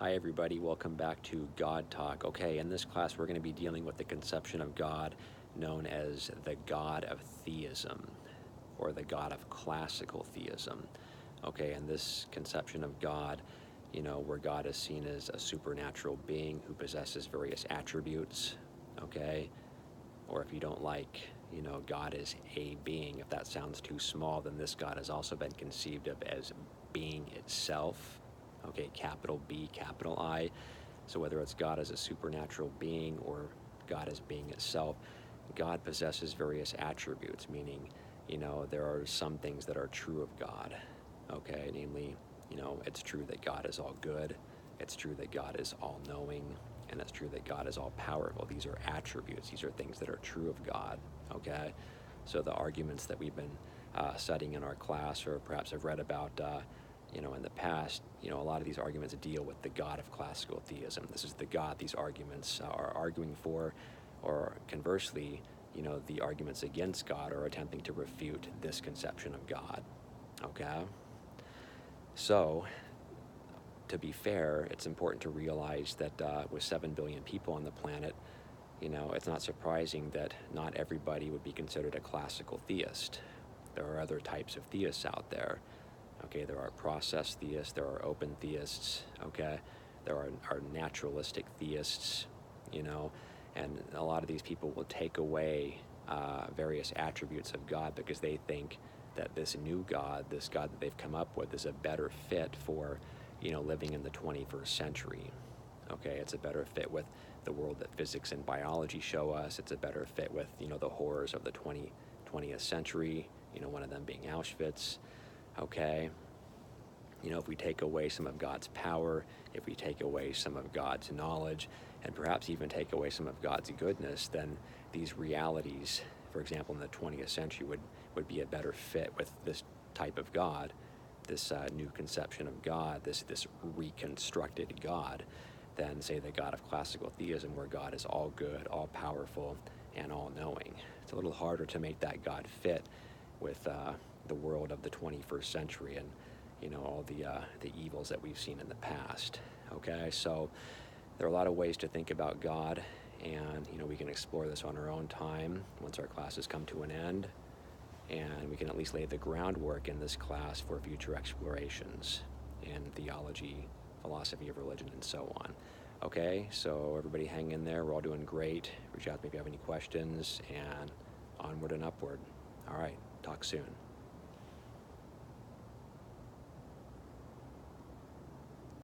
Hi everybody, welcome back to God Talk. Okay, in this class we're going to be dealing with the conception of God known as the God of Theism, or the God of classical theism. Okay, and this conception of God, where God is seen as a supernatural being who possesses various attributes, okay? Or if you don't like, God is a being, if that sounds too small, then this God has also been conceived of as being itself, okay, capital B, capital I. So whether it's God as a supernatural being or God as being itself, God possesses various attributes, meaning, there are some things that are true of God, okay, namely, it's true that God is all good, it's true that God is all-knowing, and it's true that God is all-powerful. These are attributes, these are things that are true of God, okay? So the arguments that we've been studying in our class, or perhaps have read about in the past, a lot of these arguments deal with the God of classical theism. This is the God these arguments are arguing for, or conversely, the arguments against God are attempting to refute this conception of God, okay? So, to be fair, it's important to realize that with 7 billion people on the planet, it's not surprising that not everybody would be considered a classical theist. There are other types of theists out there. Okay, there are process theists, there are open theists, okay? There are naturalistic theists, and a lot of these people will take away various attributes of God because they think that this new God, this God that they've come up with, is a better fit for, living in the 21st century. Okay, it's a better fit with the world that physics and biology show us. It's a better fit with, the horrors of the 20th century, one of them being Auschwitz. Okay, if we take away some of God's power, if we take away some of God's knowledge, and perhaps even take away some of God's goodness, then these realities, for example, in the 20th century, would be a better fit with this type of God, this new conception of God, this reconstructed God, than, say, the God of classical theism, where God is all good, all powerful, and all knowing. It's a little harder to make that God fit with the world of the 21st century and all the evils that we've seen in the past. Okay, so there are a lot of ways to think about God, and we can explore this on our own time once our classes come to an end, and we can at least lay the groundwork in this class for future explorations in theology, philosophy of religion, and so on. Okay, so everybody hang in there. We're all doing great. Reach out to me if you have any questions, and onward and upward. All right, talk soon.